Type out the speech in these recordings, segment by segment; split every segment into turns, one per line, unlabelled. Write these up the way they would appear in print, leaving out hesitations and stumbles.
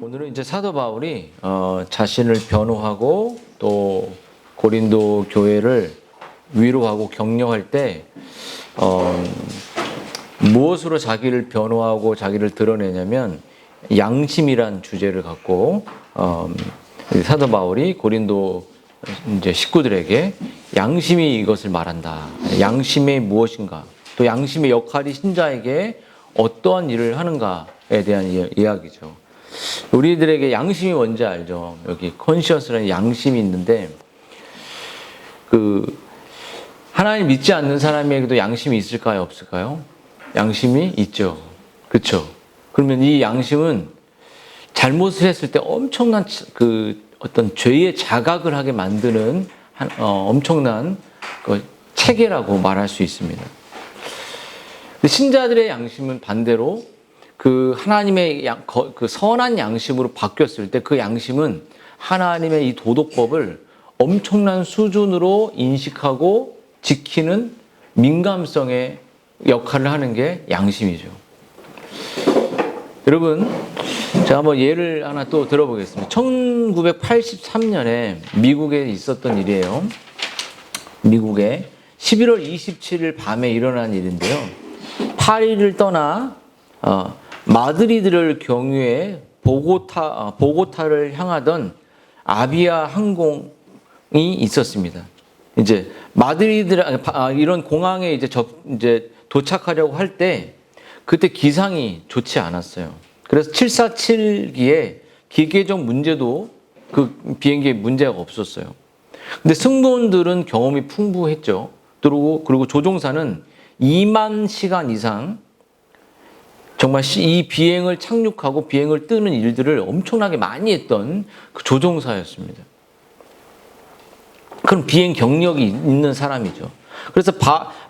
오늘은 이제 사도 바울이 자신을 변호하고 또 고린도 교회를 위로하고 격려할 때 무엇으로 자기를 변호하고 자기를 드러내냐면 양심이란 주제를 갖고 사도 바울이 고린도 이제 식구들에게 양심이 이것을 말한다. 양심이 무엇인가? 또 양심의 역할이 신자에게 어떠한 일을 하는가에 대한 이야기죠. 우리들에게 양심이 뭔지 알죠? 여기 컨시어스라는 양심이 있는데 하나님 믿지 않는 사람에게도 양심이 있을까요? 없을까요? 양심이 있죠. 그렇죠? 그러면 이 양심은 잘못을 했을 때 엄청난 어떤 죄의 자각을 하게 만드는 엄청난 체계라고 말할 수 있습니다. 신자들의 양심은 반대로 하나님의 선한 양심으로 바뀌었을 때 그 양심은 하나님의 이 도덕법을 엄청난 수준으로 인식하고 지키는 민감성의 역할을 하는 게 양심이죠. 여러분, 제가 한번 예를 하나 또 들어보겠습니다. 1983년에 미국에 있었던 일이에요. 미국에 11월 27일 밤에 일어난 일인데요. 파리를 떠나 마드리드를 경유해 보고타를 향하던 아비아 항공이 있었습니다. 이제 마드리드 이런 공항에 이제 도착하려고 할 때 그때 기상이 좋지 않았어요. 그래서 747기에 기계적 문제도 그 비행기에 문제가 없었어요. 근데 승무원들은 경험이 풍부했죠. 그리고 조종사는 2만 시간 이상 정말 이 비행을 착륙하고 비행을 뜨는 일들을 엄청나게 많이 했던 그 조종사였습니다. 그럼 비행 경력이 있는 사람이죠. 그래서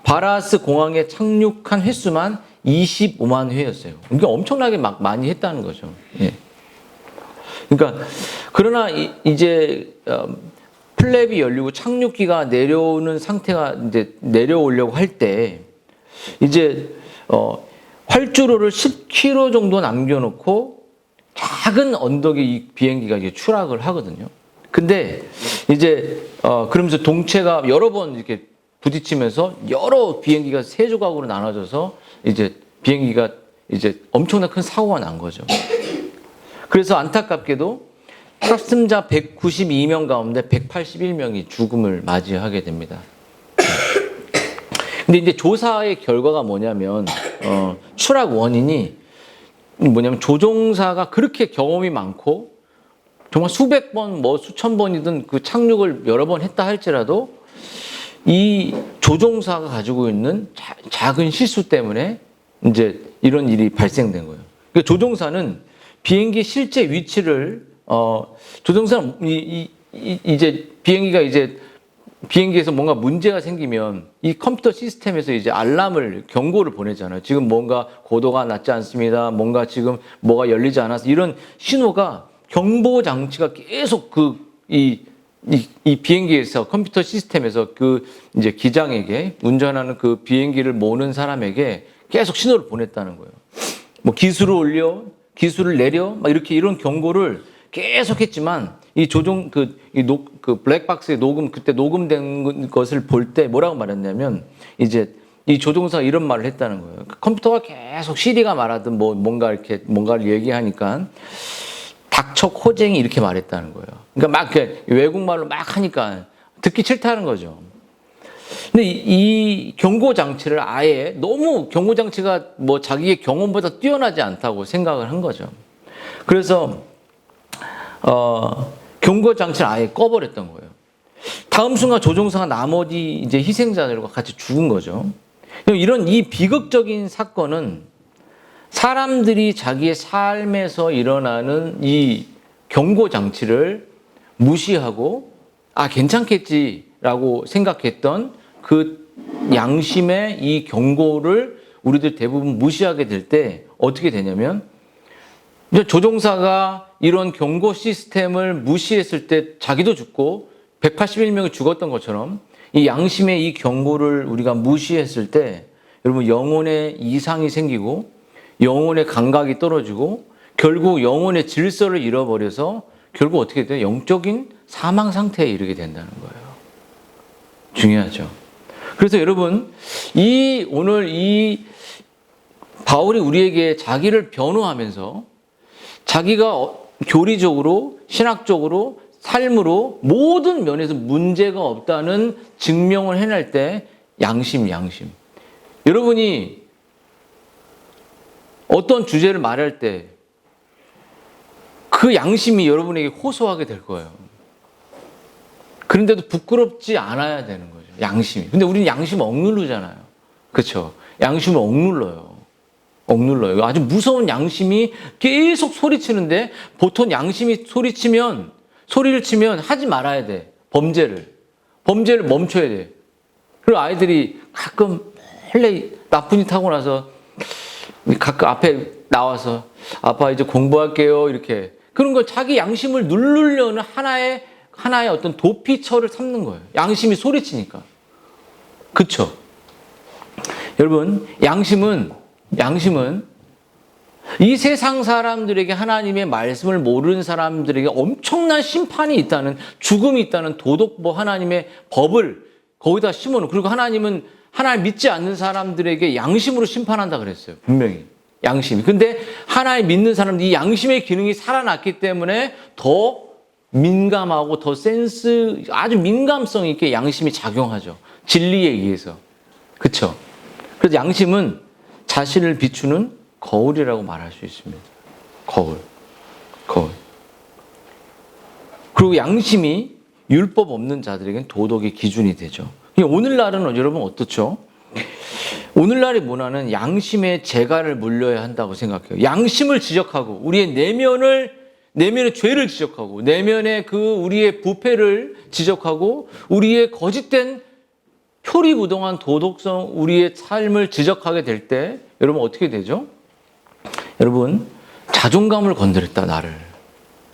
바라스 공항에 착륙한 횟수만 25만 회였어요. 그러니까 엄청나게 많이 했다는 거죠. 예. 그러니까 그러나 이제 플랩이 열리고 착륙기가 내려오는 상태가 이제 내려오려고 할 때 이제 활주로를 10km 정도 남겨놓고 작은 언덕에 이 비행기가 이제 추락을 하거든요. 근데 이제 그러면서 동체가 여러 번 이렇게 부딪히면서 여러 비행기가 세 조각으로 나눠져서 이제 비행기가 이제 엄청난 큰 사고가 난 거죠. 그래서 안타깝게도 탑승자 192명 가운데 181명이 죽음을 맞이하게 됩니다. 근데 이제 조사의 결과가 뭐냐면 추락 원인이 뭐냐면 조종사가 그렇게 경험이 많고 정말 수백 번, 수천 번이든 그 착륙을 여러 번 했다 할지라도 이 조종사가 가지고 있는 작은 실수 때문에 이제 이런 일이 발생된 거예요. 그러니까 조종사는 비행기 실제 위치를 조종사는 이제 비행기에서 뭔가 문제가 생기면 이 컴퓨터 시스템에서 이제 경고를 보내잖아요. 지금 뭔가 고도가 낮지 않습니다. 뭔가 지금 뭐가 열리지 않아서 이런 신호가 경보 장치가 계속 이 비행기에서 컴퓨터 시스템에서 이제 기장에게 운전하는 그 비행기를 모는 사람에게 계속 신호를 보냈다는 거예요. 뭐 기술을 올려, 기술을 내려, 막 이런 경고를 계속 했지만 이 블랙박스에 그때 녹음된 것을 볼 때 뭐라고 말했냐면 이제 이 조종사가 이런 말을 했다는 거예요. 컴퓨터가 계속 시리가 말하든 뭔가를 얘기하니까 닥쳐 코쟁이 이렇게 말했다는 거예요. 그러니까 외국말로 막 하니까 듣기 싫다는 거죠. 근데 이 경고 장치를 아예 너무 경고 장치가 자기의 경험보다 뛰어나지 않다고 생각을 한 거죠. 그래서 경고 장치를 아예 꺼버렸던 거예요. 다음 순간 조종사가 나머지 이제 희생자들과 같이 죽은 거죠. 이 비극적인 사건은 사람들이 자기의 삶에서 일어나는 이 경고 장치를 무시하고 괜찮겠지라고 생각했던 그 양심의 이 경고를 우리들 대부분 무시하게 될 때 어떻게 되냐면 조종사가 이런 경고 시스템을 무시했을 때 자기도 죽고 181명이 죽었던 것처럼 이 양심의 이 경고를 우리가 무시했을 때 여러분 영혼에 이상이 생기고 영혼의 감각이 떨어지고 결국 영혼의 질서를 잃어버려서 결국 어떻게 돼요? 영적인 사망 상태에 이르게 된다는 거예요. 중요하죠. 그래서 여러분, 오늘 이 바울이 우리에게 자기를 변호하면서 자기가 교리적으로, 신학적으로, 삶으로 모든 면에서 문제가 없다는 증명을 해낼 때 양심. 여러분이 어떤 주제를 말할 때 그 양심이 여러분에게 호소하게 될 거예요. 그런데도 부끄럽지 않아야 되는 거죠. 양심이. 근데 우리는 양심 억누르잖아요. 그렇죠? 양심을 억눌러요. 아주 무서운 양심이 계속 소리치는데 보통 양심이 소리를 치면 하지 말아야 돼. 범죄를 멈춰야 돼. 그리고 아이들이 가끔 원래 나쁜 짓 하고 나서 가끔 앞에 나와서 아빠 이제 공부할게요 이렇게 그런 걸 자기 양심을 누르려는 하나의 어떤 도피처를 삼는 거예요. 양심이 소리치니까. 그쵸? 여러분, 양심은 이 세상 사람들에게 하나님의 말씀을 모르는 사람들에게 엄청난 심판이 있다는, 죽음이 있다는 도덕, 하나님의 법을 거기다 심어놓고, 그리고 하나님은 하나님 믿지 않는 사람들에게 양심으로 심판한다 그랬어요. 분명히. 양심이. 근데 하나님 믿는 사람들, 이 양심의 기능이 살아났기 때문에 더 민감하고 더 아주 민감성 있게 양심이 작용하죠. 진리에 의해서. 그쵸? 그래서 양심은 자신을 비추는 거울이라고 말할 수 있습니다. 거울. 그리고 양심이 율법 없는 자들에게는 도덕의 기준이 되죠. 오늘날은 여러분 어떻죠? 오늘날의 문화는 양심의 재갈을 물려야 한다고 생각해요. 양심을 지적하고 우리의 내면의 죄를 지적하고 내면의 우리의 부패를 지적하고 우리의 거짓된 표리부동한 도덕성, 우리의 삶을 지적하게 될 때 여러분 어떻게 되죠? 여러분 자존감을 건드렸다, 나를.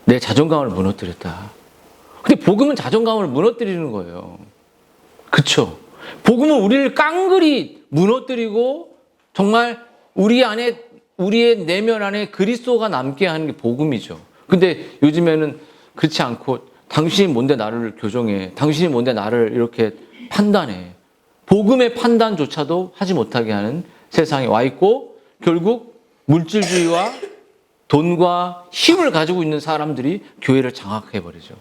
내 자존감을 무너뜨렸다. 근데 복음은 자존감을 무너뜨리는 거예요. 그쵸? 복음은 우리를 깡그리 무너뜨리고 정말 우리의 내면 안에 그리스도가 남게 하는 게 복음이죠. 근데 요즘에는 그렇지 않고 당신이 뭔데 나를 교정해. 당신이 뭔데 나를 이렇게 판단해. 복음의 판단조차도 하지 못하게 하는 세상에 와 있고 결국 물질주의와 돈과 힘을 가지고 있는 사람들이 교회를 장악해버리죠.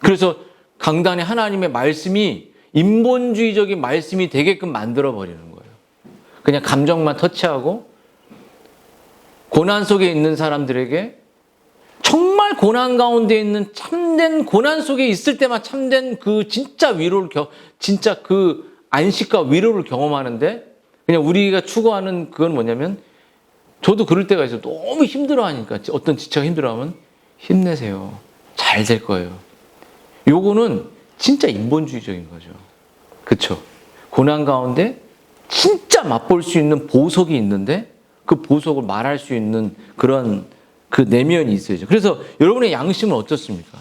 그래서 강단에 하나님의 말씀이 인본주의적인 말씀이 되게끔 만들어버리는 거예요. 그냥 감정만 터치하고 고난 속에 있는 사람들에게 정말 고난 가운데 있는 참된 고난 속에 있을 때만 참된 진짜 안식과 위로를 경험하는데 그냥 우리가 추구하는 그건 뭐냐면 저도 그럴 때가 있어요. 너무 힘들어하니까 어떤 지체가 힘들어하면 힘내세요. 잘 될 거예요. 요거는 진짜 인본주의적인 거죠. 그쵸? 고난 가운데 진짜 맛볼 수 있는 보석이 있는데 그 보석을 말할 수 있는 그런 내면이 있어야죠. 그래서 여러분의 양심은 어떻습니까?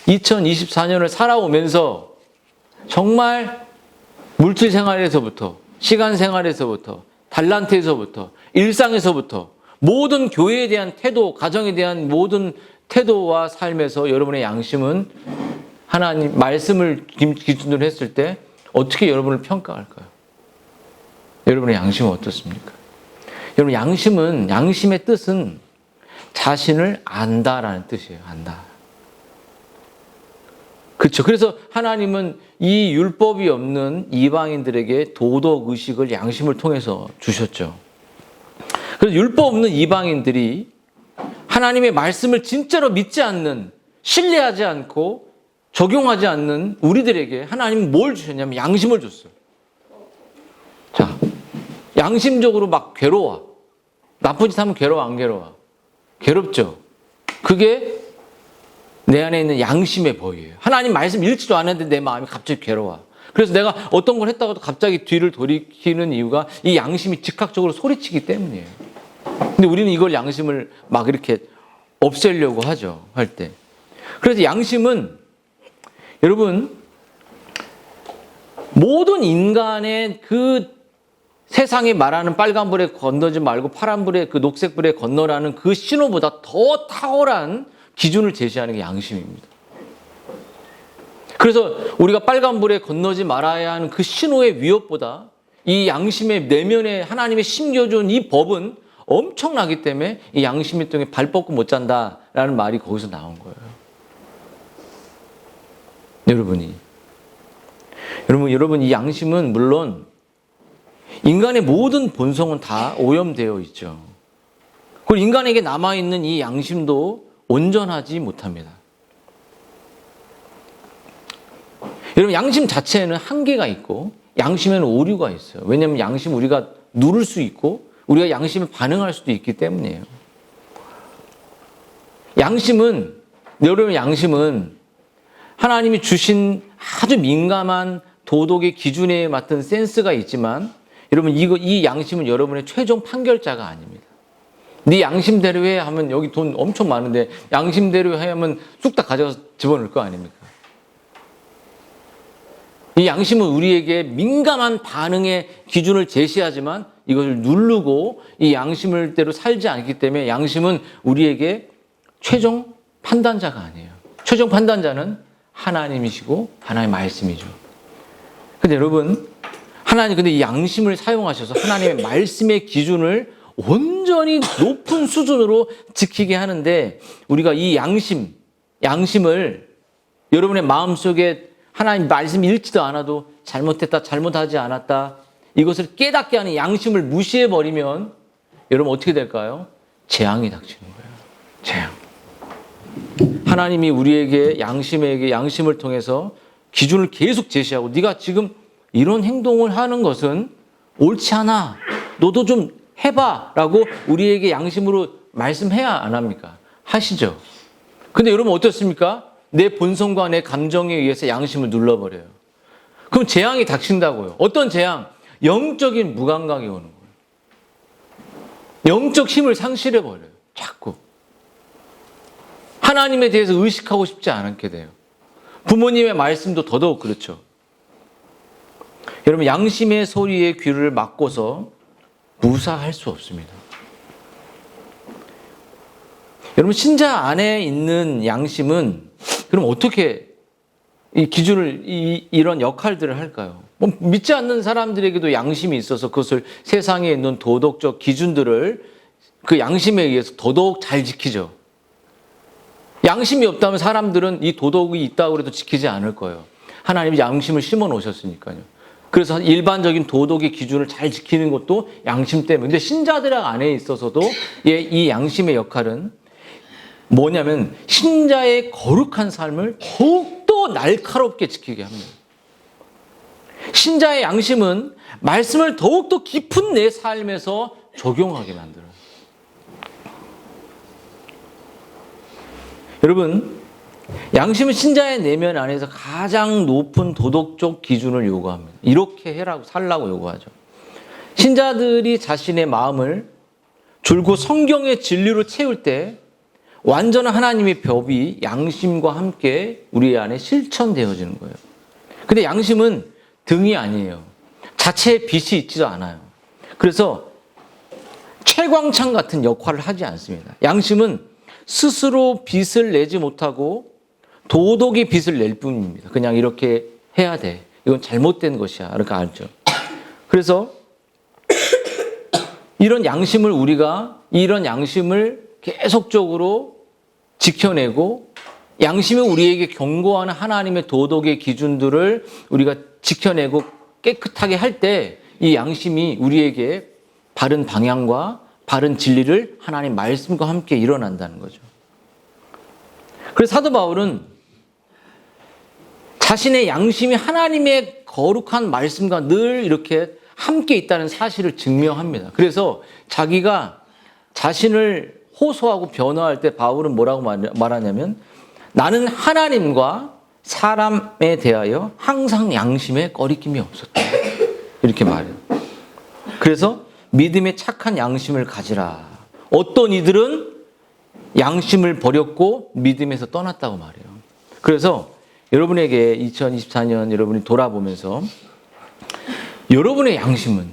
2024년을 살아오면서 정말 물질 생활에서부터 시간 생활에서부터 달란트에서부터 일상에서부터 모든 교회에 대한 태도, 가정에 대한 모든 태도와 삶에서 여러분의 양심은 하나님 말씀을 기준으로 했을 때 어떻게 여러분을 평가할까요? 여러분의 양심은 어떻습니까? 여러분 양심의 뜻은 자신을 안다라는 뜻이에요. 안다. 그렇죠. 그래서 하나님은 이 율법이 없는 이방인들에게 도덕 의식을 양심을 통해서 주셨죠. 그래서 율법 없는 이방인들이 하나님의 말씀을 진짜로 믿지 않는, 신뢰하지 않고 적용하지 않는 우리들에게 하나님은 뭘 주셨냐면 양심을 줬어요. 자, 양심적으로 막 괴로워. 나쁜 짓 하면 괴로워, 안 괴로워? 괴롭죠. 그게 내 안에 있는 양심의 법이에요. 하나님 말씀 읽지도 않았는데 내 마음이 갑자기 괴로워. 그래서 내가 어떤 걸 했다가도 갑자기 뒤를 돌이키는 이유가 이 양심이 즉각적으로 소리치기 때문이에요. 근데 우리는 이걸 양심을 막 이렇게 없애려고 하죠. 할 때. 그래서 양심은 여러분 모든 인간의 세상이 말하는 빨간불에 건너지 말고 파란불에 그 녹색불에 건너라는 그 신호보다 더 탁월한 기준을 제시하는 게 양심입니다. 그래서 우리가 빨간불에 건너지 말아야 하는 그 신호의 위협보다 이 양심의 내면에 하나님의 심겨준 이 법은 엄청나기 때문에 이 양심이 통해 발 뻗고 못 잔다라는 말이 거기서 나온 거예요. 여러분 이 양심은 물론 인간의 모든 본성은 다 오염되어 있죠. 그리고 인간에게 남아있는 이 양심도 온전하지 못합니다. 여러분 양심 자체에는 한계가 있고 양심에는 오류가 있어요. 왜냐하면 양심 우리가 누를 수 있고 우리가 양심에 반응할 수도 있기 때문이에요. 여러분 양심은 하나님이 주신 아주 민감한 도덕의 기준에 맞는 센스가 있지만 여러분 이 양심은 여러분의 최종 판결자가 아닙니다. 네 양심대로 해 하면 여기 돈 엄청 많은데 양심대로 해 하면 쑥딱 가져가서 집어넣을 거 아닙니까? 이 양심은 우리에게 민감한 반응의 기준을 제시하지만 이것을 누르고 이 양심을대로 살지 않기 때문에 양심은 우리에게 최종 판단자가 아니에요. 최종 판단자는 하나님이시고 하나님의 말씀이죠. 근데 여러분 근데 이 양심을 사용하셔서 하나님의 말씀의 기준을 온전히 높은 수준으로 지키게 하는데 우리가 이 양심을 여러분의 마음속에 하나님 말씀 읽지도 않아도 잘못했다, 잘못하지 않았다 이것을 깨닫게 하는 양심을 무시해버리면 여러분 어떻게 될까요? 재앙이 닥치는 거예요. 재앙. 하나님이 우리에게 양심을 통해서 기준을 계속 제시하고 네가 지금 이런 행동을 하는 것은 옳지 않아. 너도 좀 해봐 라고 우리에게 양심으로 말씀해야 안 합니까? 하시죠. 근데 여러분 어떻습니까? 내 본성과 내 감정에 의해서 양심을 눌러버려요. 그럼 재앙이 닥친다고요. 어떤 재앙? 영적인 무감각이 오는 거예요. 영적 힘을 상실해버려요. 자꾸. 하나님에 대해서 의식하고 싶지 않게 돼요. 부모님의 말씀도 더더욱 그렇죠. 여러분 양심의 소리에 귀를 막고서 무사할 수 없습니다. 여러분 신자 안에 있는 양심은 그럼 어떻게 이 기준을 이런 역할들을 할까요? 믿지 않는 사람들에게도 양심이 있어서 그것을 세상에 있는 도덕적 기준들을 그 양심에 의해서 더더욱 잘 지키죠. 양심이 없다면 사람들은 이 도덕이 있다고 해도 지키지 않을 거예요. 하나님이 양심을 심어 놓으셨으니까요. 그래서 일반적인 도덕의 기준을 잘 지키는 것도 양심 때문에. 근데 신자들 안에 있어서도 이 양심의 역할은 뭐냐면 신자의 거룩한 삶을 더욱더 날카롭게 지키게 합니다. 신자의 양심은 말씀을 더욱더 깊은 내 삶에서 적용하게 만들어요. 여러분, 양심은 신자의 내면 안에서 가장 높은 도덕적 기준을 요구합니다. 이렇게 해라고 살라고 요구하죠. 신자들이 자신의 마음을 줄곧 성경의 진리로 채울 때 완전한 하나님의 법이 양심과 함께 우리 안에 실천되어지는 거예요. 근데 양심은 등이 아니에요. 자체에 빛이 있지도 않아요. 그래서 채광창 같은 역할을 하지 않습니다. 양심은 스스로 빛을 내지 못하고 도덕의 빛을 낼 뿐입니다. 그냥 이렇게 해야 돼. 이건 잘못된 것이야. 그러니까 알죠. 그래서 이런 양심을 계속적으로 지켜내고 양심이 우리에게 경고하는 하나님의 도덕의 기준들을 우리가 지켜내고 깨끗하게 할 때 이 양심이 우리에게 바른 방향과 바른 진리를 하나님 말씀과 함께 일어난다는 거죠. 그래서 사도 바울은 자신의 양심이 하나님의 거룩한 말씀과 늘 이렇게 함께 있다는 사실을 증명합니다. 그래서 자기가 자신을 호소하고 변호할 때 바울은 뭐라고 말하냐면 나는 하나님과 사람에 대하여 항상 양심에 꺼리낌이 없었다. 이렇게 말해요. 그래서 믿음의 착한 양심을 가지라. 어떤 이들은 양심을 버렸고 믿음에서 떠났다고 말해요. 그래서 여러분에게 2024년 여러분이 돌아보면서 여러분의 양심은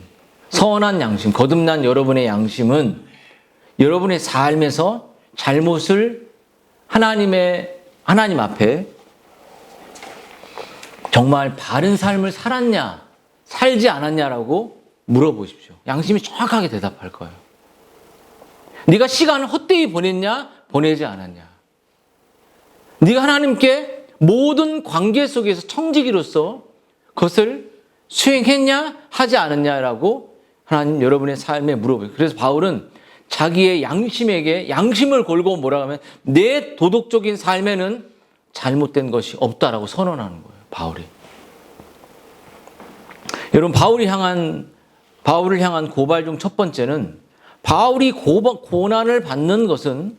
선한 양심, 거듭난 여러분의 양심은 여러분의 삶에서 잘못을 하나님 앞에 정말 바른 삶을 살았냐, 살지 않았냐라고 물어보십시오. 양심이 정확하게 대답할 거예요. 네가 시간을 헛되이 보냈냐, 보내지 않았냐. 네가 하나님께 모든 관계 속에서 청지기로서 그것을 수행했냐, 하지 않았냐라고 하나님 여러분의 삶에 물어보요. 그래서 바울은 자기의 양심에게 양심을 걸고 뭐라고 하면 내 도덕적인 삶에는 잘못된 것이 없다라고 선언하는 거예요. 바울이. 여러분 바울을 향한 고발 중 첫 번째는 바울이 고난을 받는 것은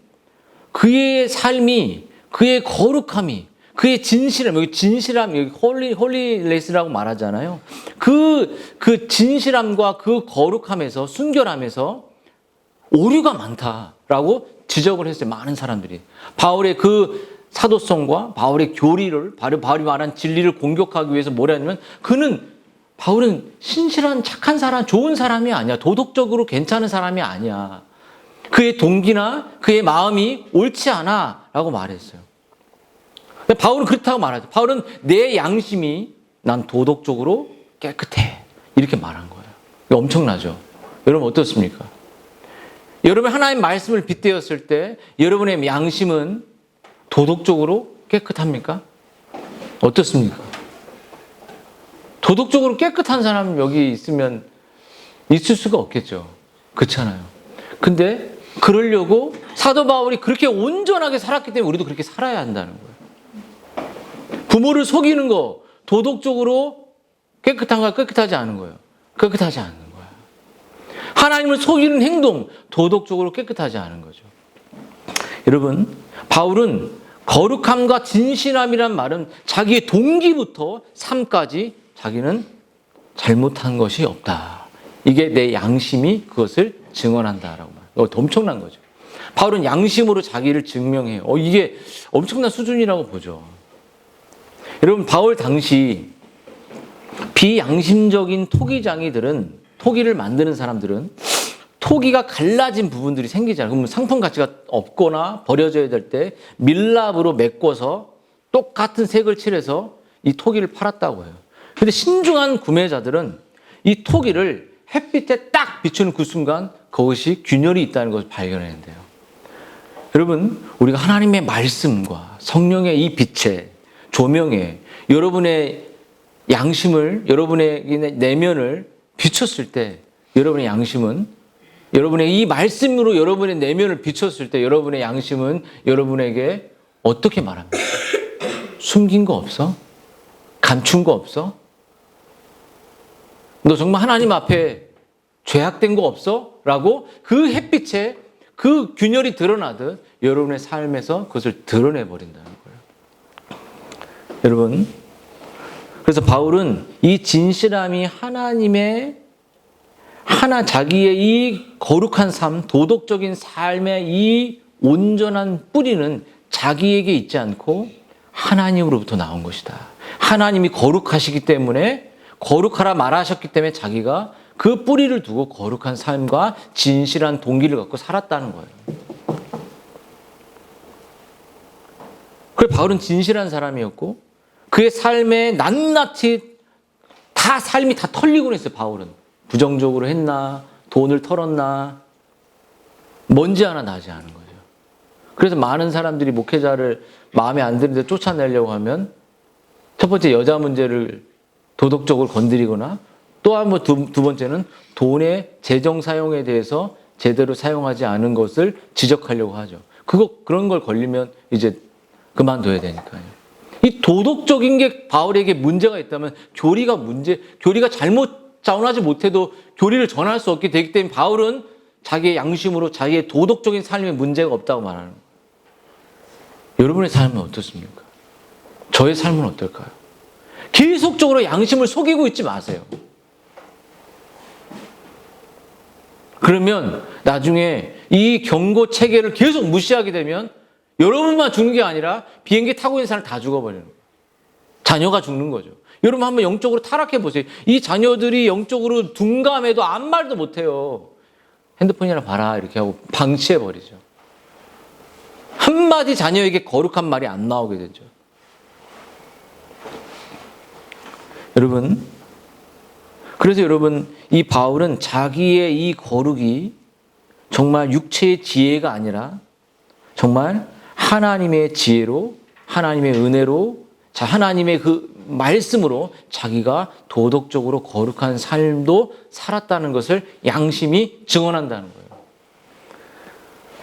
그의 삶이 그의 거룩함이 그의 진실함, 여기 진실함, 여기 홀리레스라고 말하잖아요. 그 진실함과 그 거룩함에서, 순결함에서 오류가 많다라고 지적을 했어요. 많은 사람들이. 바울의 그 사도성과 바울의 교리를, 바울이 말한 진리를 공격하기 위해서 뭐라 했냐면 바울은 신실한 착한 사람, 좋은 사람이 아니야. 도덕적으로 괜찮은 사람이 아니야. 그의 동기나 그의 마음이 옳지 않아 라고 말했어요. 바울은 그렇다고 말하죠. 바울은 내 양심이 난 도덕적으로 깨끗해. 이렇게 말한 거예요. 이거 엄청나죠? 여러분 어떻습니까? 여러분 하나님 말씀을 빗대었을 때 여러분의 양심은 도덕적으로 깨끗합니까? 어떻습니까? 도덕적으로 깨끗한 사람 여기 있을 수가 없겠죠. 그렇잖아요. 근데 그러려고 사도 바울이 그렇게 온전하게 살았기 때문에 우리도 그렇게 살아야 한다는 거예요. 부모를 속이는 거 도덕적으로 깨끗한가 깨끗하지 않은 거예요. 깨끗하지 않는 거예요. 하나님을 속이는 행동 도덕적으로 깨끗하지 않은 거죠. 여러분 바울은 거룩함과 진실함이란 말은 자기의 동기부터 삶까지 자기는 잘못한 것이 없다. 이게 내 양심이 그것을 증언한다라고 말해요. 엄청난 거죠. 바울은 양심으로 자기를 증명해요. 이게 엄청난 수준이라고 보죠. 여러분 바울 당시 비양심적인 토기장이들은 토기를 만드는 사람들은 토기가 갈라진 부분들이 생기잖아요. 그러면 상품 가치가 없거나 버려져야 될 때 밀랍으로 메꿔서 똑같은 색을 칠해서 이 토기를 팔았다고 해요. 근데 신중한 구매자들은 이 토기를 햇빛에 딱 비추는 그 순간 그것이 균열이 있다는 것을 발견했는데요. 여러분 우리가 하나님의 말씀과 성령의 이 빛에 조명에 여러분의 양심을 여러분의 내면을 비췄을 때 여러분의 양심은 여러분의 이 말씀으로 여러분의 내면을 비췄을 때 여러분의 양심은 여러분에게 어떻게 말합니까? 숨긴 거 없어? 감춘 거 없어? 너 정말 하나님 앞에 죄악된 거 없어? 라고 그 햇빛에 그 균열이 드러나듯 여러분의 삶에서 그것을 드러내버린다는 거예요. 여러분 그래서 바울은 이 진실함이 자기의 이 거룩한 삶, 도덕적인 삶의 이 온전한 뿌리는 자기에게 있지 않고 하나님으로부터 나온 것이다. 하나님이 거룩하시기 때문에 거룩하라 말하셨기 때문에 자기가 그 뿌리를 두고 거룩한 삶과 진실한 동기를 갖고 살았다는 거예요. 그래서 바울은 진실한 사람이었고 그의 삶에 낱낱이 삶이 다 털리곤 했어요. 바울은 부정적으로 했나 돈을 털었나 먼지 하나 나지 않은 거죠. 그래서 많은 사람들이 목회자를 마음에 안 드는데 쫓아내려고 하면 첫 번째 여자 문제를 도덕적으로 건드리거나 또 한 번 두 번째는 돈의 재정 사용에 대해서 제대로 사용하지 않은 것을 지적하려고 하죠. 그런 걸 걸리면 이제 그만둬야 되니까요. 이 도덕적인 게 바울에게 문제가 있다면 교리가 잘못 전하지 못해도 교리를 전할 수 없게 되기 때문에 바울은 자기의 양심으로 자기의 도덕적인 삶에 문제가 없다고 말하는 거예요. 여러분의 삶은 어떻습니까? 저의 삶은 어떨까요? 계속적으로 양심을 속이고 있지 마세요. 그러면 나중에 이 경고 체계를 계속 무시하게 되면 여러분만 죽는 게 아니라 비행기 타고 있는 사람 다 죽어버리는 거예요. 자녀가 죽는 거죠. 여러분 한번 영적으로 타락해 보세요. 이 자녀들이 영적으로 둔감해도 아무 말도 못해요. 핸드폰이나 봐라 이렇게 하고 방치해 버리죠. 한마디 자녀에게 거룩한 말이 안 나오게 되죠. 여러분, 그래서 여러분 이 바울은 자기의 이 거룩이 정말 육체의 지혜가 아니라 정말 하나님의 지혜로, 하나님의 은혜로, 하나님의 그 말씀으로 자기가 도덕적으로 거룩한 삶도 살았다는 것을 양심이 증언한다는 거예요.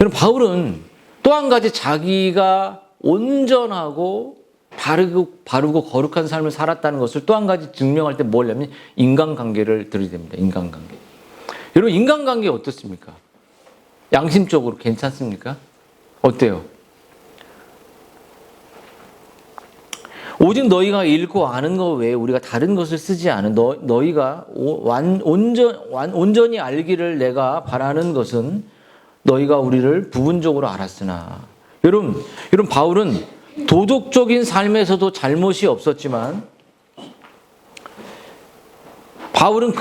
여러분, 바울은 또 한 가지 자기가 온전하고 바르고 거룩한 삶을 살았다는 것을 또 한 가지 증명할 때 뭘 하면 인간관계를 들이댑니다. 인간관계. 여러분, 인간관계 어떻습니까? 양심적으로 괜찮습니까? 어때요? 오직 너희가 읽고 아는 것 외에 우리가 다른 것을 쓰지 않은 너희가 온전히 알기를 내가 바라는 것은 너희가 우리를 부분적으로 알았으나. 여러분 바울은 도덕적인 삶에서도 잘못이 없었지만 바울은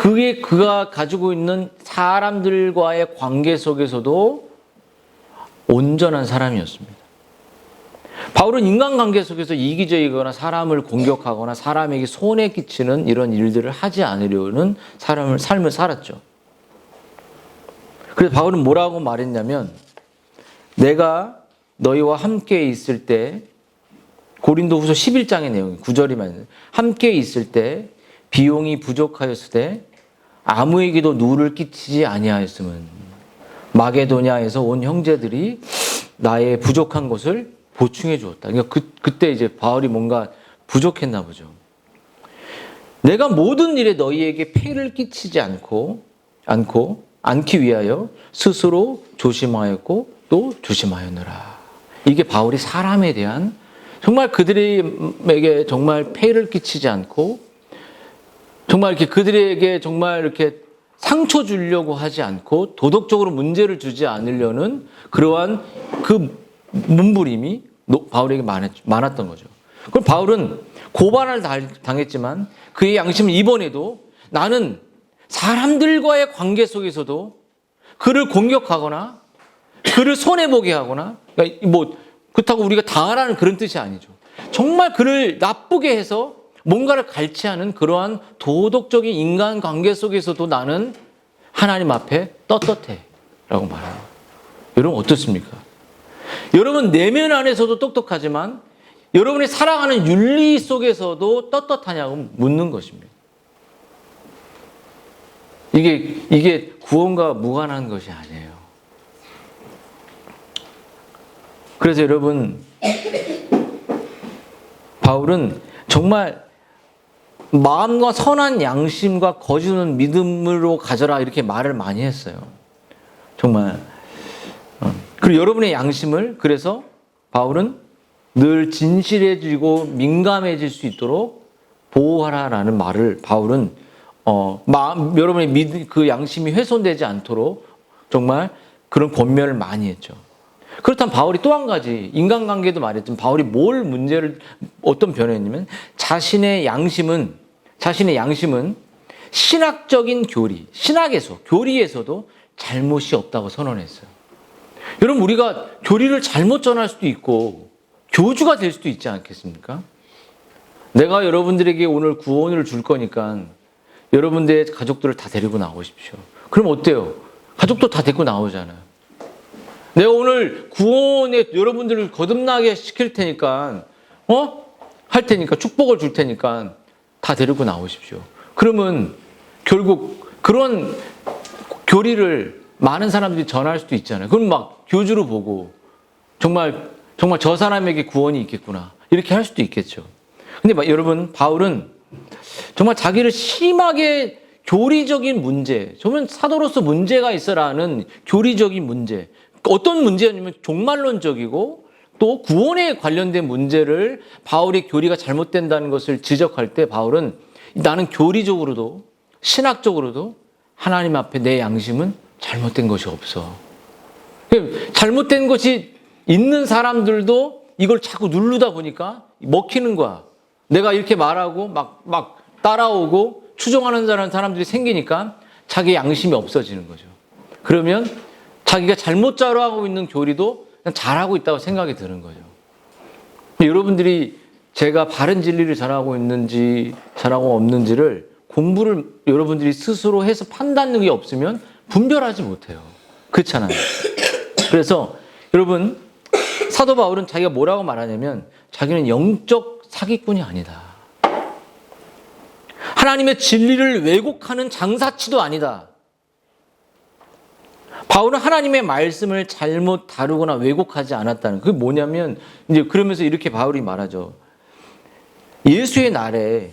그가 가지고 있는 사람들과의 관계 속에서도 온전한 사람이었습니다. 바울은 인간관계 속에서 이기적이거나 사람을 공격하거나 사람에게 손해 끼치는 이런 일들을 하지 않으려는 삶을 살았죠. 그래서 바울은 뭐라고 말했냐면, 내가 너희와 함께 있을 때, 고린도후서 11장의 내용 9절이 말이에요. 함께 있을 때 비용이 부족하였을 때 아무에게도 누를 끼치지 아니하였음은 마게도냐에서 온 형제들이 나의 부족한 것을 보충해 주었다. 그러니까 그때 이제 바울이 뭔가 부족했나 보죠. 내가 모든 일에 너희에게 폐를 끼치지 않기 위하여 스스로 조심하였고 또 조심하였노라. 이게 바울이 사람에 대한 정말 그들에게 정말 폐를 끼치지 않고 정말 이렇게 그들에게 정말 이렇게 상처 주려고 하지 않고 도덕적으로 문제를 주지 않으려는 그러한 그 몸부림이 바울에게 많았던 거죠. 그럼 바울은 고발을 당했지만 그의 양심은 이번에도 나는 사람들과의 관계 속에서도 그를 공격하거나 그를 손해보게 하거나, 그러니까 뭐 그렇다고 우리가 당하라는 그런 뜻이 아니죠. 정말 그를 나쁘게 해서 뭔가를 갈취하는 그러한 도덕적인 인간관계 속에서도 나는 하나님 앞에 떳떳해 라고 말합니다. 여러분 어떻습니까? 여러분 내면 안에서도 똑똑하지만 여러분이 살아가는 윤리 속에서도 떳떳하냐고 묻는 것입니다. 이게 구원과 무관한 것이 아니에요. 그래서 여러분, 바울은 정말 마음과 선한 양심과 거짓은 믿음으로 가져라 이렇게 말을 많이 했어요. 정말. 그리고 여러분의 양심을 그래서 바울은 늘 진실해지고 민감해질 수 있도록 보호하라라는 말을 바울은 여러분의 그 양심이 훼손되지 않도록 정말 그런 권면을 많이 했죠. 그렇다면 바울이 또 한 가지 인간관계도 말했지만 바울이 어떤 변화였냐면 자신의 양심은 신학적인 교리에서도 잘못이 없다고 선언했어요. 여러분 우리가 교리를 잘못 전할 수도 있고 교주가 될 수도 있지 않겠습니까? 내가 여러분들에게 오늘 구원을 줄 거니까 여러분들의 가족들을 다 데리고 나오십시오. 그럼 어때요? 가족도 다 데리고 나오잖아요. 내가 오늘 구원에 여러분들을 거듭나게 시킬 테니까 할 테니까 축복을 줄 테니까 다 데리고 나오십시오. 그러면 결국 그런 교리를 많은 사람들이 전할 수도 있잖아요. 그럼 막 교주로 보고 정말 저 사람에게 구원이 있겠구나 이렇게 할 수도 있겠죠. 근데 여러분 바울은 정말 자기를 심하게 교리적인 문제, 저는 사도로서 문제가 있어라는 교리적인 문제, 어떤 문제냐면 종말론적이고 또 구원에 관련된 문제를 바울의 교리가 잘못된다는 것을 지적할 때 바울은 나는 교리적으로도 신학적으로도 하나님 앞에 내 양심은 잘못된 것이 없어. 잘못된 것이 있는 사람들도 이걸 자꾸 누르다 보니까 먹히는 거야. 내가 이렇게 말하고 막 따라오고 추종하는 사람들이 생기니까 자기 양심이 없어지는 거죠. 그러면 자기가 잘못 자라고 있는 교리도 그냥 잘하고 있다고 생각이 드는 거죠. 여러분들이 제가 바른 진리를 전하고 있는지 전하고 없는지를 공부를 여러분들이 스스로 해서 판단력이 없으면 분별하지 못해요. 그렇잖아요. 그래서 여러분 사도 바울은 자기가 뭐라고 말하냐면 자기는 영적 사기꾼이 아니다. 하나님의 진리를 왜곡하는 장사치도 아니다. 바울은 하나님의 말씀을 잘못 다루거나 왜곡하지 않았다는 그게 뭐냐면 이제 그러면서 이렇게 바울이 말하죠. 예수의 날에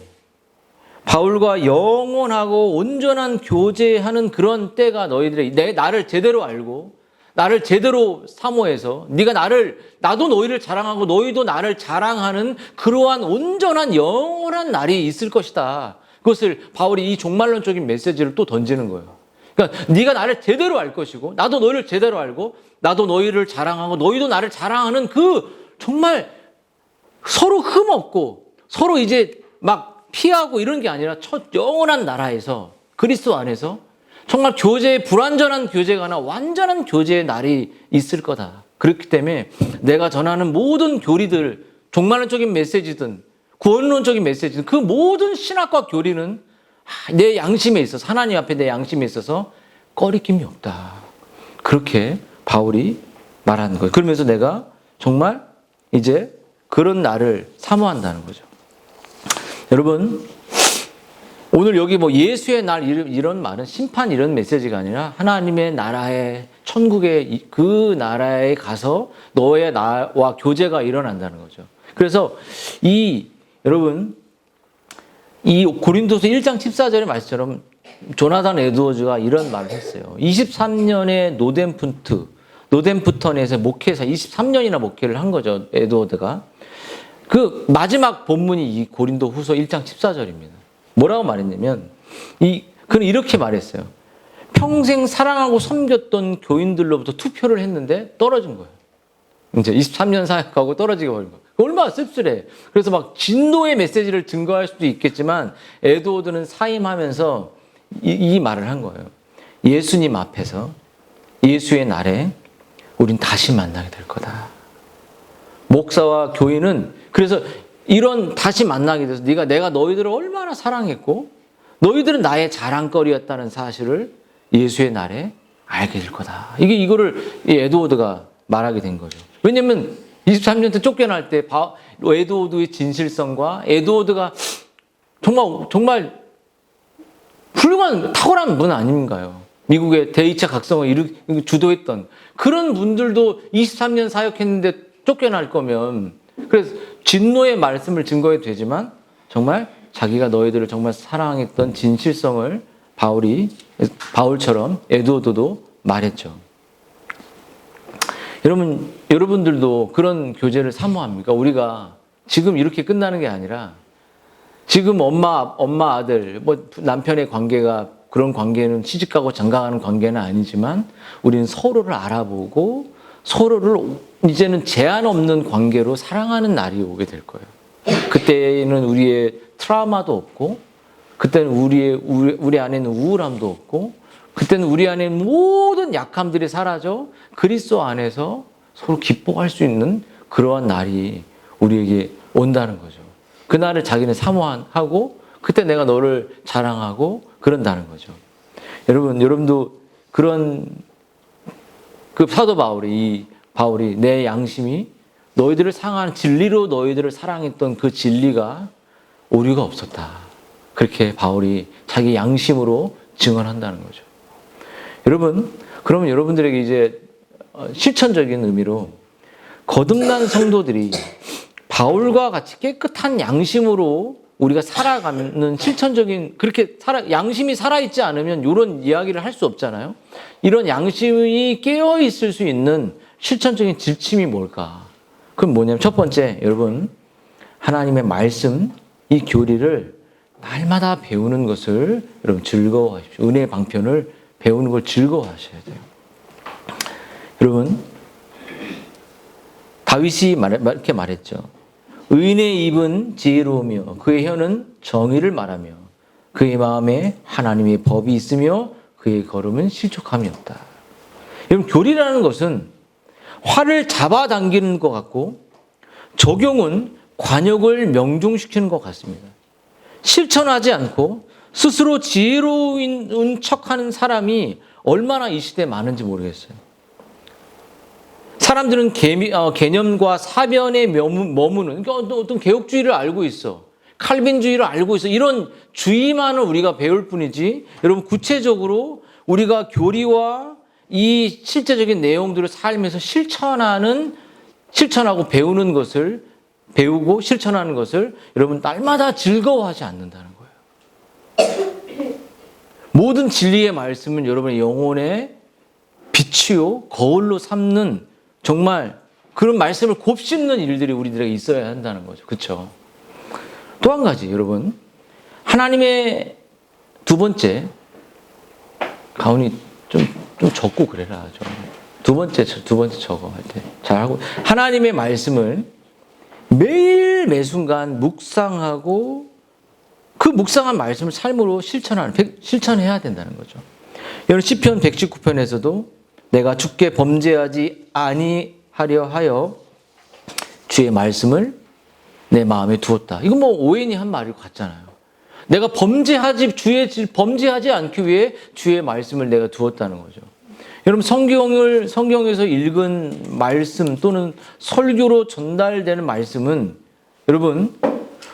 바울과 영원하고 온전한 교제하는 그런 때가 너희들의 나를 제대로 알고 나를 제대로 사모해서 나도 너희를 자랑하고 너희도 나를 자랑하는 그러한 온전한 영원한 날이 있을 것이다. 그것을 바울이 이 종말론적인 메시지를 또 던지는 거예요. 그러니까 네가 나를 제대로 알 것이고 나도 너희를 제대로 알고 나도 너희를 자랑하고 너희도 나를 자랑하는 그 정말 서로 흠없고 서로 이제 막 피하고 이런 게 아니라 첫 영원한 나라에서 그리스도 안에서 정말 불완전한 교제가 아니라 완전한 교제의 날이 있을 거다. 그렇기 때문에 내가 전하는 모든 교리들, 종말론적인 메시지든 구원론적인 메시지든 그 모든 신학과 교리는 내 양심에 있어서 하나님 앞에 내 양심에 있어서 꺼리낌이 없다. 그렇게 바울이 말하는 거예요. 그러면서 내가 정말 이제 그런 날을 사모한다는 거죠. 여러분 오늘 여기 뭐 예수의 날 이런 말은 심판 이런 메시지가 아니라 하나님의 나라의 천국의 그 나라에 가서 너의 나와 교제가 일어난다는 거죠. 그래서 여러분 이 고린도서 1장 14절의 말씀처럼 조나단 에드워즈가 이런 말을 했어요. 23년의 노덴프턴에서 목회사 23년이나 목회를 한 거죠. 에드워드가. 그 마지막 본문이 이 고린도 후서 1장 14절입니다. 뭐라고 말했냐면 그는 이렇게 말했어요. 평생 사랑하고 섬겼던 교인들로부터 투표를 했는데 떨어진 거예요. 이제 23년 사역하고 떨어지게 버린 거예요. 얼마나 씁쓸해. 그래서 막 진노의 메시지를 증거할 수도 있겠지만 에드워드는 사임하면서 이 말을 한 거예요. 예수님 앞에서 예수의 날에 우린 다시 만나게 될 거다. 목사와 교인은 그래서 이런 다시 만나게 돼서 내가 너희들을 얼마나 사랑했고 너희들은 나의 자랑거리였다는 사실을 예수의 날에 알게 될 거다. 이거를 에드워드가 말하게 된 거죠. 왜냐면 23년 때 쫓겨날 때 에드워드의 진실성과 에드워드가 정말 훌륭한 탁월한 분 아닌가요? 미국의 대2차 각성을 주도했던 그런 분들도 23년 사역했는데 쫓겨날 거면 그래서 진노의 말씀을 증거해도 되지만 정말 자기가 너희들을 정말 사랑했던 진실성을 바울처럼 에드워드도 말했죠. 여러분들도 그런 교제를 사모합니까? 우리가 지금 이렇게 끝나는 게 아니라 지금 엄마 아들 남편의 관계가 그런 관계는 시집가고 장가가는 관계는 아니지만 우리는 서로를 알아보고 서로를 이제는 제한 없는 관계로 사랑하는 날이 오게 될 거예요. 그때는 우리의 트라우마도 없고 그때는 우리 안에는 우울함도 없고 그때는 우리 안에 모든 약함들이 사라져 그리스도 안에서 서로 기뻐할 수 있는 그러한 날이 우리에게 온다는 거죠. 그 날을 자기는 사모하고 그때 내가 너를 자랑하고 그런다는 거죠. 여러분도 그런 그 사도 바울이 내 양심이 너희들을 상하는 진리로 너희들을 사랑했던 그 진리가 오류가 없었다. 그렇게 바울이 자기 양심으로 증언한다는 거죠. 그러면 여러분들에게 이제 실천적인 의미로 거듭난 성도들이 바울과 같이 깨끗한 양심으로 우리가 살아가는 실천적인 양심이 살아있지 않으면 이런 이야기를 할 수 없잖아요. 이런 양심이 깨어 있을 수 있는 실천적인 지침이 뭘까? 그럼 뭐냐면 첫 번째 여러분 하나님의 말씀 이 교리를 날마다 배우는 것을 여러분 즐거워하십시오. 은혜의 방편을 배우는 걸 즐거워하셔야 돼요. 여러분 다윗이 이렇게 말했죠. 의인의 입은 지혜로우며 그의 혀는 정의를 말하며 그의 마음에 하나님의 법이 있으며 그의 걸음은 실족함이 없다. 여러분, 교리라는 것은 활을 잡아당기는 것 같고 적용은 관역을 명중시키는 것 같습니다. 실천하지 않고 스스로 지혜로운 척하는 사람이 얼마나 이 시대에 많은지 모르겠어요. 사람들은 개념과 사변에 머무는 어떤 개혁주의를 알고 있어. 칼빈주의를 알고 있어. 이런 주의만을 우리가 배울 뿐이지, 여러분, 구체적으로 우리가 교리와 이 실제적인 내용들을 삶에서 실천하고 배우는 것을, 배우고 실천하는 것을 여러분 날마다 즐거워하지 않는다는 거예요. 모든 진리의 말씀은 여러분의 영혼의 빛이요 거울로 삼는, 정말 그런 말씀을 곱씹는 일들이 우리들에게 있어야 한다는 거죠. 그렇죠? 또 한 가지, 여러분, 하나님의 두 번째, 가온이 좀 적고 그래라. 두 번째 적어 할 때 잘하고, 하나님의 말씀을 매일 매순간 묵상하고 그 묵상한 말씀을 삶으로 실천해야 된다는 거죠. 여러분, 시편 119편에서도 내가 주께 범죄하지 아니하려 하여 주의 말씀을 내 마음에 두었다. 이거 뭐 오웬이 한 말일 것 같잖아요. 내가 범죄하지 않기 위해 주의 말씀을 내가 두었다는 거죠. 여러분, 성경에서 읽은 말씀 또는 설교로 전달되는 말씀은 여러분,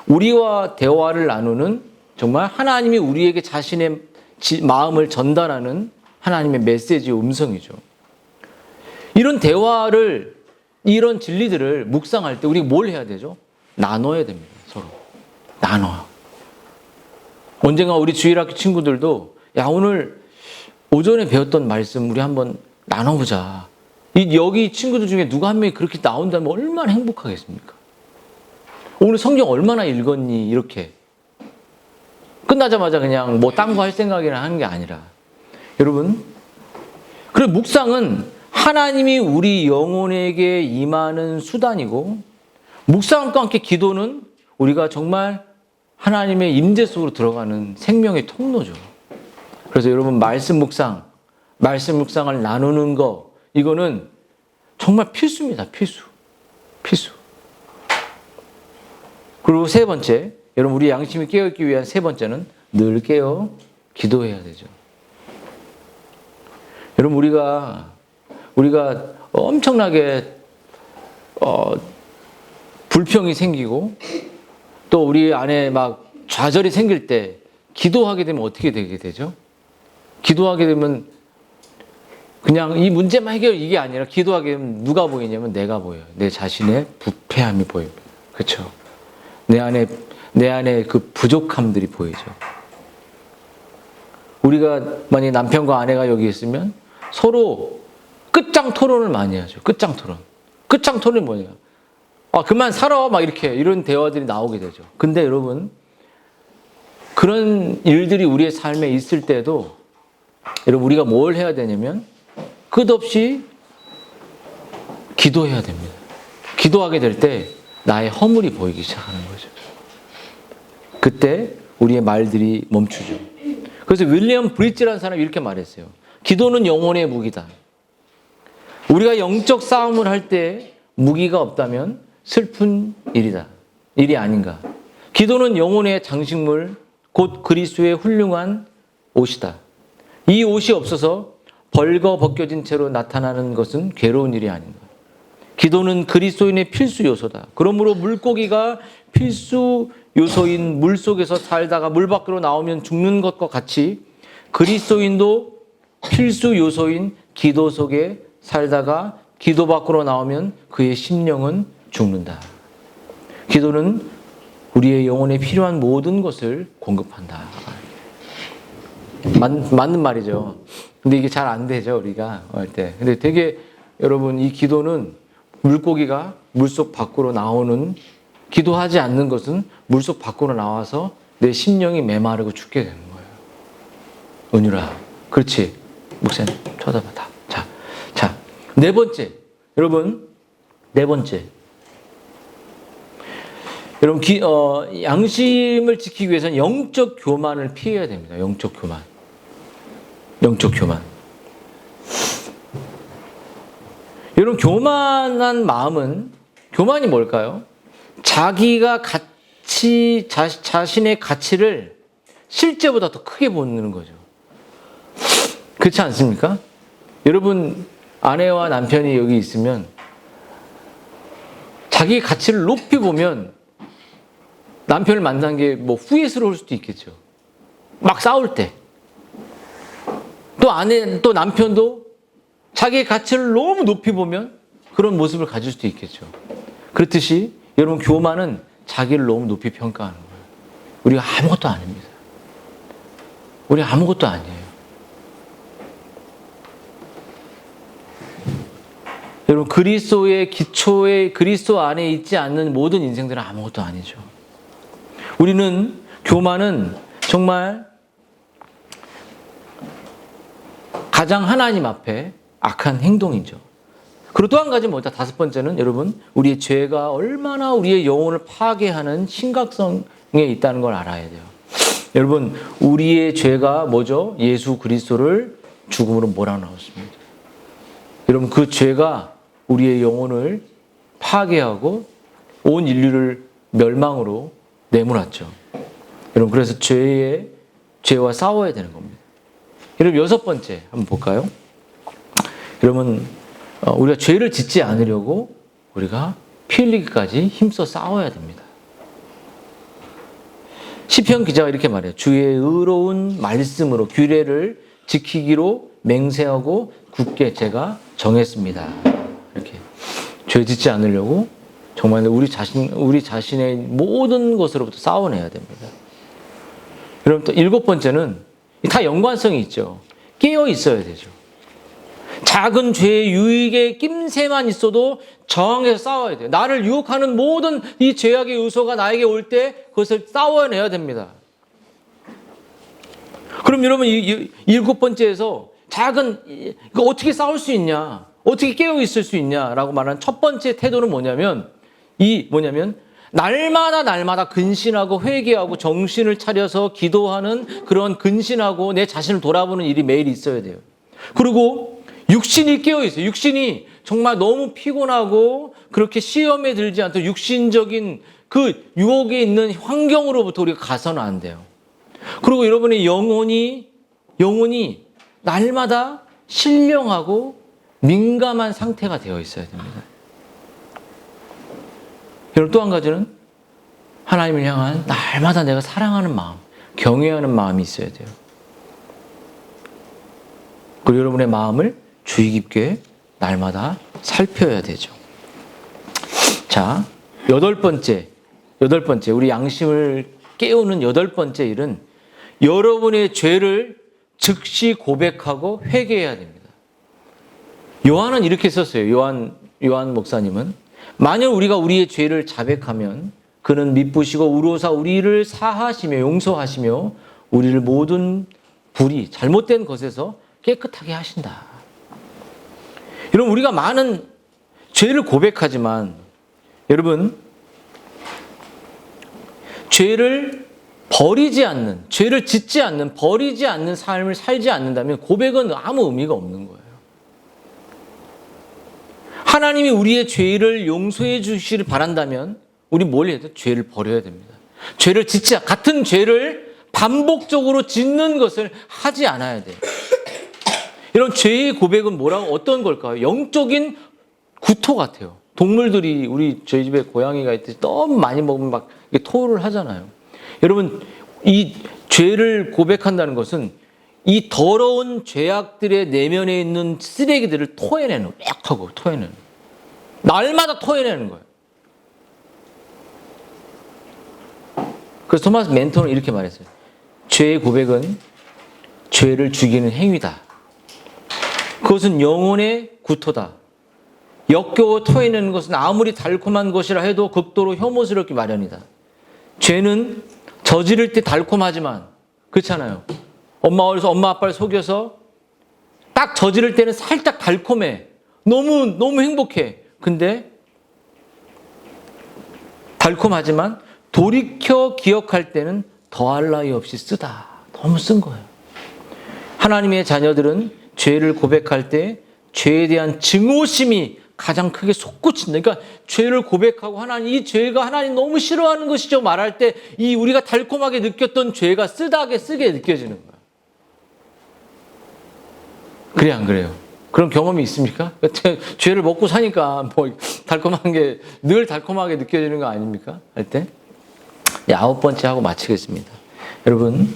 우리와 대화를 나누는, 정말 하나님이 우리에게 자신의 마음을 전달하는 하나님의 메시지의 음성이죠. 이런 대화를, 이런 진리들을 묵상할 때 우리가 뭘 해야 되죠? 나눠야 됩니다. 서로 나눠요. 언젠가 우리 주일학교 친구들도 야, 오늘 오전에 배웠던 말씀 우리 한번 나눠보자. 여기 친구들 중에 누가 한 명이 그렇게 나온다면 얼마나 행복하겠습니까? 오늘 성경 얼마나 읽었니? 이렇게 끝나자마자 그냥 뭐 딴 거 할 생각이나 하는 게 아니라, 여러분, 그리고 묵상은 하나님이 우리 영혼에게 임하는 수단이고, 묵상과 함께 기도는 우리가 정말 하나님의 임재 속으로 들어가는 생명의 통로죠. 그래서 여러분, 말씀 묵상을 나누는 거, 이거는 정말 필수입니다. 필수. 그리고 세 번째, 여러분, 우리 양심이 깨어있기 위한 세 번째는 늘 깨어 기도해야 되죠. 여러분, 우리가 엄청나게 불평이 생기고 또 우리 안에 막 좌절이 생길 때 기도하게 되면 어떻게 되게 되죠? 기도하게 되면 그냥 이 문제만 이게 아니라, 기도하게 되면 누가 보이냐면 내가 보여요. 내 자신의 부패함이 보입니다. 그렇죠? 내 안에 그 부족함들이 보이죠. 우리가 만약에 남편과 아내가 여기 있으면 서로 끝장 토론을 많이 하죠. 끝장 토론이 뭐냐? 아, 그만 살아. 막 이런 대화들이 나오게 되죠. 근데 여러분, 그런 일들이 우리의 삶에 있을 때도 여러분, 우리가 뭘 해야 되냐면 끝없이 기도해야 됩니다. 기도하게 될 때 나의 허물이 보이기 시작하는 거죠. 그때 우리의 말들이 멈추죠. 그래서 윌리엄 브릿지라는 사람이 이렇게 말했어요. 기도는 영혼의 무기다. 우리가 영적 싸움을 할 때 무기가 없다면 슬픈 일이 아닌가. 기도는 영혼의 장식물, 곧 그리스도의 훌륭한 옷이다. 이 옷이 없어서 벌거 벗겨진 채로 나타나는 것은 괴로운 일이 아닌가. 기도는 그리스도인의 필수 요소다. 그러므로 물고기가 필수 요소인 물 속에서 살다가 물 밖으로 나오면 죽는 것과 같이 그리스도인도 필수 요소인 기도 속에 살다가 기도 밖으로 나오면 그의 심령은 죽는다. 기도는 우리의 영혼에 필요한 모든 것을 공급한다. 맞는 말이죠. 근데 이게 잘 안 되죠, 우리가 할 때. 근데 되게, 여러분, 이 기도는 물고기가 물속 밖으로 나오는, 기도하지 않는 것은 물속 밖으로 나와서 내 심령이 메마르고 죽게 되는 거예요. 은유라. 그렇지. 목사님, 쳐다봐. 자, 네 번째. 여러분, 네 번째. 여러분, 양심을 지키기 위해서는 영적 교만을 피해야 됩니다. 영적 교만. 영적 교만. 여러분, 교만한 마음은, 교만이 뭘까요? 자기가 자신의 가치를 실제보다 더 크게 보는 거죠. 그렇지 않습니까? 여러분, 아내와 남편이 여기 있으면 자기의 가치를 높이 보면 남편을 만난 게 뭐 후회스러울 수도 있겠죠. 막 싸울 때. 또 남편도 자기의 가치를 너무 높이 보면 그런 모습을 가질 수도 있겠죠. 그렇듯이 여러분, 교만은 자기를 너무 높이 평가하는 거예요. 우리가 아무것도 아닙니다. 우리 아무것도 아니에요. 여러분, 그리스도의 기초에, 그리스도 안에 있지 않는 모든 인생들은 아무것도 아니죠. 우리는, 교만은 정말 가장 하나님 앞에 악한 행동이죠. 그리고 또 한 가지 뭐다? 다섯 번째는 여러분, 우리의 죄가 얼마나 우리의 영혼을 파괴하는 심각성에 있다는 걸 알아야 돼요. 여러분, 우리의 죄가 뭐죠? 예수 그리스도를 죽음으로 몰아넣었습니다. 여러분, 그 죄가 우리의 영혼을 파괴하고 온 인류를 멸망으로 내몰았죠. 여러분, 그래서 죄와 싸워야 되는 겁니다. 여러분, 여섯 번째 한번 볼까요? 여러분, 우리가 죄를 짓지 않으려고 우리가 피 흘리기까지 힘써 싸워야 됩니다. 시편 기자가 이렇게 말해요. 주의 의로운 말씀으로 규례를 지키기로 맹세하고 굳게 제가 정했습니다. 이렇게 죄 짓지 않으려고 정말 우리 자신의 모든 것으로부터 싸워내야 됩니다. 여러분, 또 일곱 번째는 다 연관성이 있죠. 깨어 있어야 되죠. 작은 죄의 유익의 낌새만 있어도 저항해서 싸워야 돼요. 나를 유혹하는 모든 이 죄악의 요소가 나에게 올 때 그것을 싸워내야 됩니다. 그럼 여러분, 이 일곱 번째에서 이거 어떻게 싸울 수 있냐? 어떻게 깨어 있을 수 있냐라고 말하는 첫 번째 태도는 뭐냐면, 날마다 근신하고 회개하고 정신을 차려서 기도하는 그런 근신하고 내 자신을 돌아보는 일이 매일 있어야 돼요. 그리고 육신이 깨어 있어요. 육신이 정말 너무 피곤하고 그렇게 시험에 들지 않도록 육신적인 그 유혹에 있는 환경으로부터 우리가 가서는 안 돼요. 그리고 여러분의 영혼이 날마다 신령하고 민감한 상태가 되어 있어야 됩니다. 여러분, 또 한 가지는 하나님을 향한 날마다 내가 사랑하는 마음, 경외하는 마음이 있어야 돼요. 그리고 여러분의 마음을 주의 깊게 날마다 살펴야 되죠. 자, 여덟 번째, 우리 양심을 깨우는 여덟 번째 일은 여러분의 죄를 즉시 고백하고 회개해야 됩니다. 요한은 이렇게 썼어요. 요한 목사님은, 만일 우리가 우리의 죄를 자백하면 그는 미쁘시고 우로사 우리를 사하시며 용서하시며 우리를 모든 불의, 잘못된 것에서 깨끗하게 하신다. 여러분, 우리가 많은 죄를 고백하지만 여러분, 죄를 짓지 않는, 버리지 않는 삶을 살지 않는다면 고백은 아무 의미가 없는 거예요. 하나님이 우리의 죄를 용서해 주시기를 바란다면 우리 뭘 해야 돼? 죄를 버려야 됩니다. 같은 죄를 반복적으로 짓는 것을 하지 않아야 돼요. 이런 죄의 고백은 어떤 걸까요? 영적인 구토 같아요. 동물들이 저희 집에 고양이가 있듯이 너무 많이 먹으면 막 토를 하잖아요. 여러분, 이 죄를 고백한다는 것은 이 더러운 죄악들의 내면에 있는 쓰레기들을 토해내는, 빽 하고 토해내는. 날마다 토해내는 거예요. 그래서 토마스 멘토는 이렇게 말했어요. 죄의 고백은 죄를 죽이는 행위다. 그것은 영혼의 구토다. 역겨워 토해내는 것은 아무리 달콤한 것이라 해도 극도로 혐오스럽기 마련이다. 죄는 저지를 때 달콤하지만, 그렇잖아요. 엄마 아빠를 속여서 딱 저지를 때는 살짝 달콤해. 너무 행복해. 근데 달콤하지만 돌이켜 기억할 때는 더할 나위 없이 쓰다. 너무 쓴 거예요. 하나님의 자녀들은 죄를 고백할 때 죄에 대한 증오심이 가장 크게 솟구친다. 그러니까 죄를 고백하고 하나님, 이 죄가 하나님 너무 싫어하는 것이죠 말할 때 이 우리가 달콤하게 느꼈던 죄가 쓰게 느껴지는 거예요. 그래 안 그래요? 그런 경험이 있습니까? 죄를 먹고 사니까 뭐 달콤한 게 늘 달콤하게 느껴지는 거 아닙니까? 할 때? 9번째 하고 마치겠습니다. 여러분,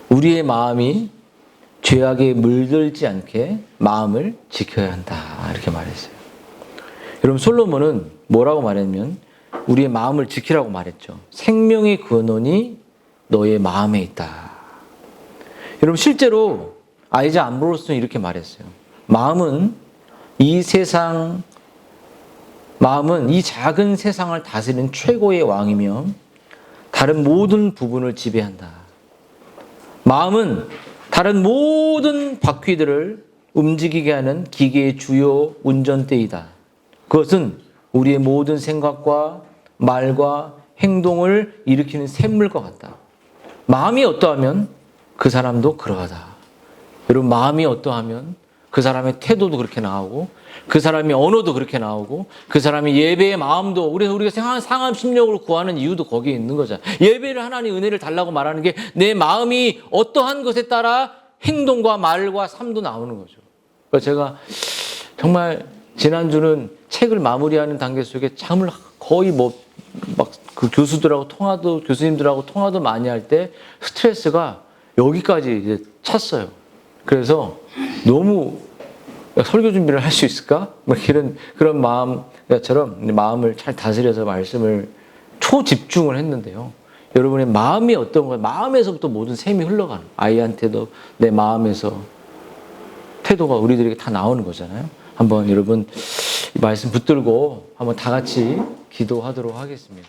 우리의 마음이 죄악에 물들지 않게 마음을 지켜야 한다. 이렇게 말했어요. 여러분, 솔로몬은 뭐라고 말했냐면 우리의 마음을 지키라고 말했죠. 생명의 근원이 너의 마음에 있다. 여러분, 실제로 아이자 암브로스는 이렇게 말했어요. 마음은 이 작은 세상을 다스리는 최고의 왕이며 다른 모든 부분을 지배한다. 마음은 다른 모든 바퀴들을 움직이게 하는 기계의 주요 운전대이다. 그것은 우리의 모든 생각과 말과 행동을 일으키는 샘물과 같다. 마음이 어떠하면 그 사람도 그러하다. 여러분, 마음이 어떠하면 그 사람의 태도도 그렇게 나오고 그 사람의 언어도 그렇게 나오고 그 사람의 예배의 마음도 우리가 상한 심령을 구하는 이유도 거기에 있는 거잖아요. 예배를 하나님 은혜를 달라고 말하는 게 내 마음이 어떠한 것에 따라 행동과 말과 삶도 나오는 거죠. 그래서 제가 정말 지난주는 책을 마무리하는 단계 속에 잠을 거의 그 교수님들하고 통화도 많이 할 때 스트레스가 여기까지 이제 찼어요. 그래서 너무 설교 준비를 할 수 있을까? 그런 마음처럼 마음을 잘 다스려서 말씀을 초집중을 했는데요. 여러분의 마음이 어떤 거예요? 마음에서부터 모든 샘이 흘러가는, 아이한테도 내 마음에서 태도가 우리들에게 다 나오는 거잖아요. 한번 여러분 이 말씀 붙들고 한번 다 같이 기도하도록 하겠습니다.